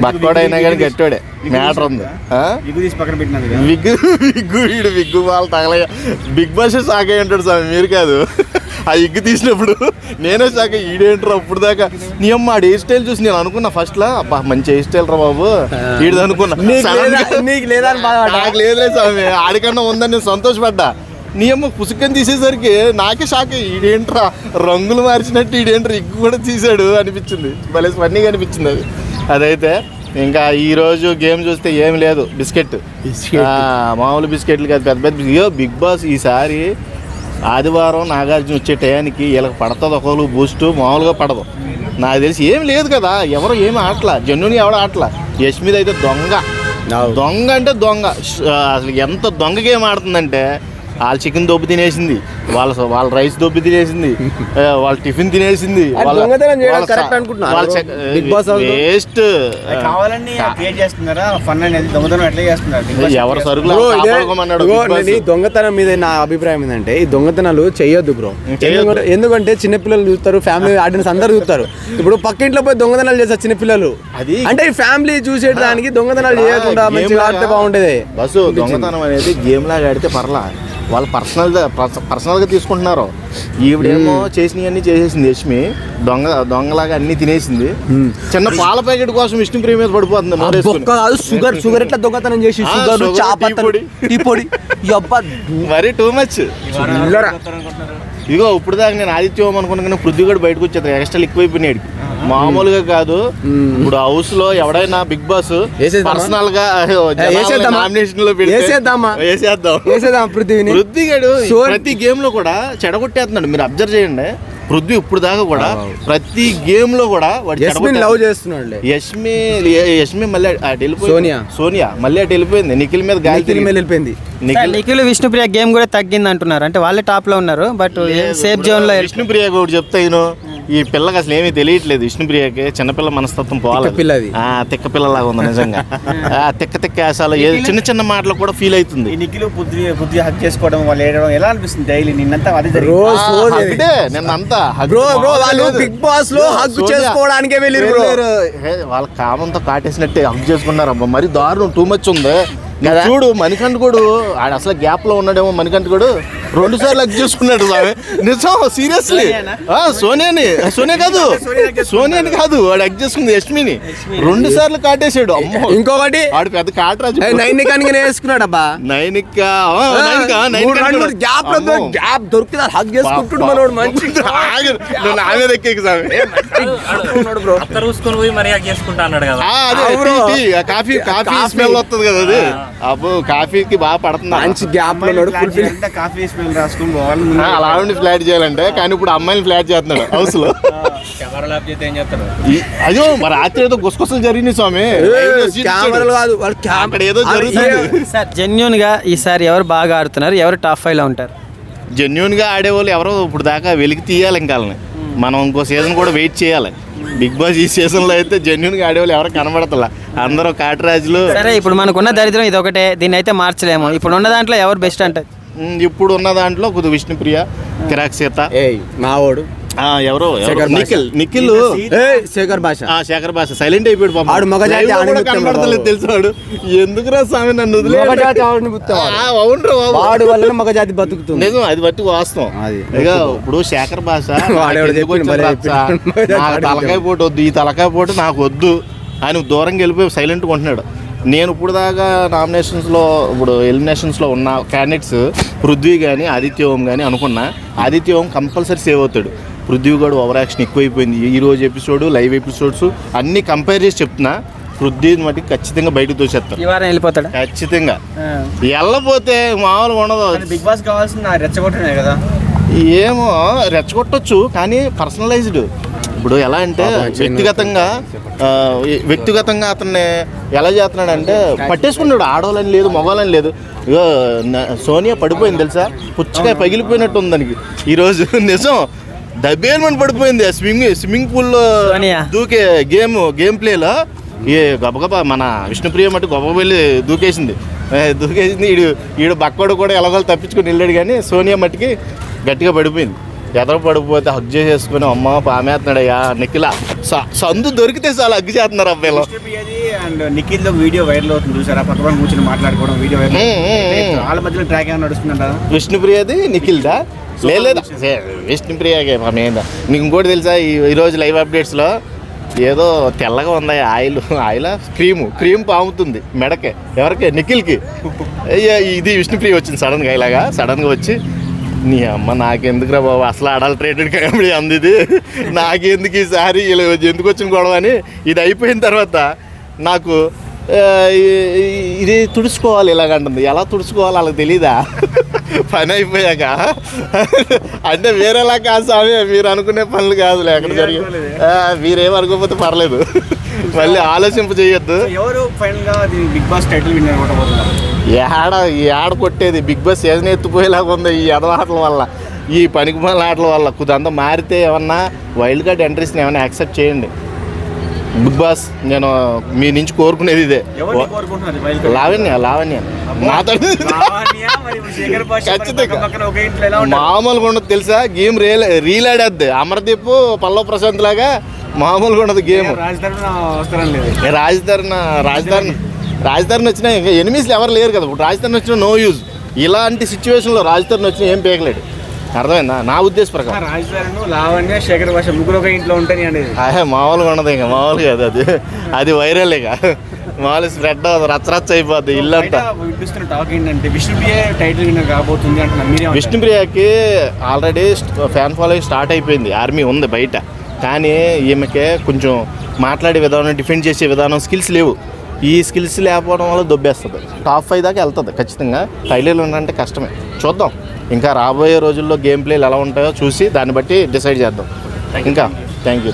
బక్కోడైనా కానీ గట్టోడే మ్యాటర్ ఉంది. విగ్గు వాళ్ళు తగలయ్య. బిగ్ బాస్ షాక్ అయ్యి ఉంటాడు స్వామి, మీరు కాదు. ఆ ఇగ్గు తీసినప్పుడు నేనే షాక్ అయ్యి, ఈడేంటారు అప్పుడు దాకా. నీ అమ్మ ఆడి హెయిర్ స్టైల్ చూసి నేను అనుకున్నా ఫస్ట్ లా, అబ్బా మంచి హెయిర్ స్టైల్ రా బాబు ఈడు అనుకున్నా. నాకు లేదులే స్వామి, ఆడికన్నా ఉందని నేను సంతోషపడ్డా. నీ అమ్మ పుసుకని తీసేసరికి నాకే షాక్ అయ్యి, ఈడేంట్రా రంగులు మార్చినట్టు ఈడేంట్రా ఇగ్గు కూడా తీసాడు అనిపించింది. భలే ఫన్నీగా అనిపించింది అది. అదైతే ఇంకా ఈరోజు గేమ్ చూస్తే ఏం లేదు, బిస్కెట్ మామూలు బిస్కెట్లు కాదు, పెద్ద పెద్ద. బిగ్ బాస్ ఈసారి ఆదివారం నాగార్జున వచ్చే టయానికి వీళ్ళకి పడుతుంది ఒకళ్ళు బూస్ట్, మామూలుగా పడదు. నాకు తెలిసి ఏం లేదు కదా, ఎవరు ఏమి ఆటలా, జెన్యున్ ఎవడో ఆటలా. యష్మిది అయితే దొంగ అంటే దొంగ. అసలు ఎంత దొంగ గేమ్ ఆడుతుందంటే, వాళ్ళ చికెన్ దొబ్బు తినేసింది, వాళ్ళ రైస్ దొబ్బు తినేసింది, వాళ్ళ టిఫిన్ తినేసింది. ఎవరు సరుకులు దొంగతనం మీద నా అభిప్రాయం ఏంటంటే, ఈ దొంగతనాలు చెయ్యొద్దు బ్రో. ఎందుకంటే చిన్నపిల్లలు చూస్తారు, ఫ్యామిలీ ఆడియన్స్ అందరు చూస్తారు. ఇప్పుడు పక్కింట్లో పోయి దొంగతనాలు చేస్తారు చిన్నపిల్లలు, అంటే ఈ ఫ్యామిలీ చూసేయడానికి దొంగతనాలు చేయకుండా మంచిగా ఆడితే బాగుంటది. బస్సు దొంగతనం అనేది గేమ్ లాగా ఆడితే పర్లా, వాళ్ళు పర్సనల్గా తీసుకుంటున్నారు. ఈవిడేమో చేసినవన్నీ చేసేసింది యష్మి, దొంగలాగా అన్ని తినేసింది. చిన్న పాల ప్యాకెట్ కోసం విష్ణుప్రియ మీద పడిపోతుంది. షుగర్ ఎట్లా దొంగతనం చేసి మరీ టూ మచ్. ఇగో ఇప్పుడు దాకా నేను ఆదిత్యం అనుకున్నా కానీ పృథ్వీ కూడా బయటకు వచ్చేది, ఎక్స్ట్రా ఎక్కువైపోయినాడు. మామూలుగా కాదు, ఇప్పుడు హౌస్ లో ఎవడైనా బిగ్ బాస్ పర్సనల్ గా నామినేషన్ లో వేసేద్దాం పృథ్వీ గారు ప్రతి గేమ్ లో కూడా చెడగొట్టేస్తున్నాడు. మీరు అబ్జర్వ్ చేయండి, పృథ్వీ ఇప్పుడు దాకా కూడా ప్రతి గేమ్ లో కూడా లవ్ చేస్తున్నాడు. యష్మి మళ్ళీ అటు వెళ్ళిపోయింది, సోనియా మళ్ళీ అటు వెళ్ళిపోయింది, నిఖిల్ మీద గాలి వెళ్ళిపోయింది. నిఖిల్ విష్ణుప్రియ గేమ్ కూడా తగ్గింది అంటున్నారు, అంటే వాళ్ళే టాప్ లో ఉన్నారు. బట్ సేఫ్ జోన్ లో విష్ణుప్రియ కూడా చెప్తా, ఈ పిల్లకి అసలు ఏమీ తెలియట్లేదు. విష్ణుప్రియకి చిన్నపిల్ల మనస్తత్వం పోవాలి, తిక్క పిల్లలాగా ఉంది నిజంగా. తిక్క అసలు చిన్న చిన్న మాటలు కూడా ఫీల్ అవుతుంది. నిఖిల్ బుద్ధి హక్ చేసుకోవడం, వాళ్ళు ఏడవడం ఎలా అనిపిస్తుంది డైలీ? నిన్నంతా నిన్నంతా బిగ్ బాస్ లో హగ్ చేసుకోవడానికే వెళ్ళారు. వాళ్ళ కామంతో కాటేసినట్టే హగ్ చేసుకున్నారు. అబ్బా మరి దారుణం, టూ మచ్ ఉంది. చూడు మణికంఠ కూడా ఆడ అసలు గ్యాప్ లో ఉన్నాడేమో. మణికంఠ కూడా 2 సార్లు హగ్ చేసుకున్నాడు స్వామి, నిజం సీరియస్లీ. సోనియా కాదు వాడు హగ్ చేసుకుంది యష్మిని 2 సార్లు కాటేసాడు. అమ్మో ఇంకొకటి వాడు పెద్ద కాటరాజు వేసుకున్నాడు. అబ్బా గ్యాప్ దొరికితే హగ్ చేసుకుంటున్నాడు. కాఫీ స్మెల్ వస్తుంది కదా, అది అబ్బో కాఫీకి బాగా పడుతుంది. మంచి గ్యాప్ లో కాఫీ స్మెల్ రాసుకుని పోవాలి. అలా ఫ్లాట్ చేయాలంటే, కానీ ఇప్పుడు అమ్మాయిని ఫ్లాట్ చేస్తున్నాడు హౌస్ లో. అయ్యో మరి రాత్రి ఏదో గుసగుసలు జరిగినాయి స్వామి, ఏదో జరుగుతుంది. జెన్యూన్ గా ఈసారి ఎవరు బాగా ఆడుతున్నారు, ఎవరు టాప్ 5 లో ఉంటారు? జెన్యూన్ గా ఆడేవాళ్ళు ఎవరో ఇప్పుడు దాకా వెలికి తీయాలి. ఇంకా మనం ఇంకో సీజన్ కూడా వెయిట్ చేయాలి. బిగ్ బాస్ ఈ సీజన్ లో అయితే జెన్యూన్ గా ఆడేవాళ్ళు ఎవరు కనబడతలా, అందరూ కాటరాజులు. సరే ఇప్పుడు మనకున్న దరిద్రం ఇది ఒకటే, దీన్ని అయితే మార్చలేము. ఇప్పుడు ఉన్న దాంట్లో ఎవరు బెస్ట్ అంటారు? ఇప్పుడు ఉన్న దాంట్లో కొద్దిగా విష్ణుప్రియ, కిరాక్ సీత, మావోడు ఎవరో నిఖిల్, శేఖర్ భాష సైలెంట్ అయిపోయాడు. కనబడతలేదు తెలుసు. ఎందుకురా స్వామి నన్ను మగజాతి బతుకుతుంది. నిజం, అది బట్టి వాస్తవం. ఇక ఇప్పుడు శేఖర్ భాష తలకాయ పోటు వద్దు, ఈ తలకాయ పోటు నాకు వద్దు ఆయన దూరంగా వెళ్ళిపోయి సైలెంట్గా ఉంటున్నాడు. నేను ఇప్పుడు దాకా నామినేషన్స్లో, ఇప్పుడు ఎలిమినేషన్స్లో ఉన్న క్యాండిడేట్స్ పృథ్వీ కానీ ఆదిత్య ఓం కానీ అనుకున్నా, ఆదిత్య ఓం కంపల్సరీ సేవ్ అవుతాడు. పృథ్వీ కూడా ఓవర్ యాక్షన్ ఎక్కువైపోయింది. ఈరోజు ఎపిసోడ్, లైవ్ ఎపిసోడ్స్ అన్నీ కంపేర్ చేసి చెప్తున్నా, పృథ్వీని మటుకు ఖచ్చితంగా బయటకు తోసేస్తాడు. ఈ వారం వెళ్ళిపోతాడు ఖచ్చితంగా. వెళ్ళపోతే మామూలుగా ఉండదు. బిగ్ బాస్ కావాల్సిన రెచ్చగొట్టనే కదా. ఏమో రెచ్చగొట్టచ్చు, కానీ పర్సనలైజ్డ్. ఇప్పుడు ఎలా అంటే వ్యక్తిగతంగా అతన్ని ఎలా చేస్తున్నాడంటే పట్టేసుకున్నాడు. ఆడవాళ్ళని లేదు, మగవాళ్ళని లేదు. ఇగో సోనియా పడిపోయింది తెలుసా, పుచ్చకాయ పగిలిపోయినట్టు ఉంది దానికి ఈరోజు. నిజం, దబ్బేమని పడిపోయింది స్విమ్మింగ్ పూల్లో దూకే గేమ్ ప్లేలో. గబగబా మన విష్ణుప్రియ మటు గొప్ప వెళ్ళి దూకేసింది. ఈడు బక్కోడు కూడా ఎలాగోలు తప్పించుకుని వెళ్ళాడు, కానీ సోనియా మట్టుకి గట్టిగా పడిపోయింది. ఎదర పడిపోతే హగ్ చేసేసుకుని అమ్మ పామేస్తున్నాడయ్యా నిఖిల సందు దొరికితే చాలా హగ్ చేస్తున్నారు అబ్బాయిలు. విష్ణుప్రియది అండ్ నిఖిల్ వీడియో వైరల్ అవుతుంది చూసారా, పక్కన కూర్చొని మాట్లాడుకోవడం వీడియో వైరల్. వాళ్ళ మధ్యలో ట్రాక్ ఏమైనా నడుస్తుందంట? విష్ణుప్రియది నిఖిల్దా? లేదా విష్ణుప్రియకే మా మీద. నీకు ఇంకోటి తెలుసా, ఈరోజు లైవ్ అప్డేట్స్లో ఏదో తెల్లగా ఉంది ఆయిల్ క్రీమ్ పాముతుంది మెడకే. ఎవరికి? నిఖిల్కి. ఇది విష్ణుప్రియ వచ్చింది సడన్గా వచ్చి, నీ అమ్మ నాకెందుకురా బాబు, అసలు అడల్ట్రేటెడ్ కామెడీ అంది ఇది, నాకెందుకు ఈసారి ఇలా ఎందుకు వచ్చిన గొడవ అని. ఇది అయిపోయిన తర్వాత నాకు ఇది తుడుచుకోవాలి ఇలాగంటుంది. ఎలా తుడుచుకోవాలి వాళ్ళకి తెలీదా? పని అయిపోయాక అంటే వేరేలా కాదు స్వామి, మీరు అనుకునే పనులు కాదులే అక్కడ జరిగి. మీరేం అనుకోకపోతే పర్లేదు, మళ్ళీ ఆలోచింప చేయొద్దు. ఎవరు ఫైనల్ గా బిగ్ బాస్ టైటిల్ విన్నర్ కొట్టబోతున్నారు? ఏడ కొట్టేది, బిగ్ బాస్ సీజన్ ఎత్తుపోయేలాగా ఉంది ఈ ఆటల వల్ల, ఈ పనికిమాల ఆటల వల్ల. కుదంతా మారితే ఏమన్నా వైల్డ్ కార్డ్ ఎంట్రీస్ని ఏమన్నా యాక్సెప్ట్ చేయండి. బిగ్ బాస్ నేను మీ నుంచి కోరుకునేది ఇదే. లావణ్య మామూలుగా ఉండదు తెలుసా, గేమ్ రీలాడేద్ది. అమర్దీప్ పల్లవ ప్రశాంత్ లాగా మామూలుగా ఉండదు గేమ్. రాజధాని వచ్చినా ఇంకా ఎనిమిస్లు ఎవరు లేరు కదా. ఇప్పుడు రాజధాని వచ్చినా నో యూజ్. ఇలాంటి సిచ్యువేషన్లో రాజధాని వచ్చినా ఏం పేకలేడు. అర్థమైందా నా ఉద్దేశ ప్రకారం? రాజధాని లావణ్య శేఖర్ భాష ముగ్గురు ఒక ఇంట్లో ఉంటాయి అనేది మామూలుగా ఉండదు. ఇంకా మామూలుగా అది వైరల్ ఇక మామూలు స్ప్రెడ్ అవుతుంది, రచ్చరచ్చ అయిపోద్ది ఇల్లంతా. టాక్ ఏంటంటే విష్ణుప్రియ టైటిల్ విన్నర్ కాబోతుంది అంటున్నారు. విష్ణుప్రియకి ఆల్రెడీ ఫ్యాన్ ఫాలోయింగ్ స్టార్ట్ అయిపోయింది, ఆర్మీ ఉంది బయట. కానీ ఈమెకే కొంచెం మాట్లాడే విధానం, డిఫెండ్ చేసే విధానం, స్కిల్స్ లేవు. ఈ స్కిల్స్ లేకపోవడం వల్ల దొబ్బేస్తుంది. టాప్ 5 దాకా వెళ్తుంది ఖచ్చితంగా. టైటిల్ ఉండాలంటే కష్టమే. చూద్దాం ఇంకా రాబోయే రోజుల్లో గేమ్ ప్లేలు ఎలా ఉంటాయో చూసి దాన్ని బట్టి డిసైడ్ చేద్దాం. ఇంకా థ్యాంక్ యూ.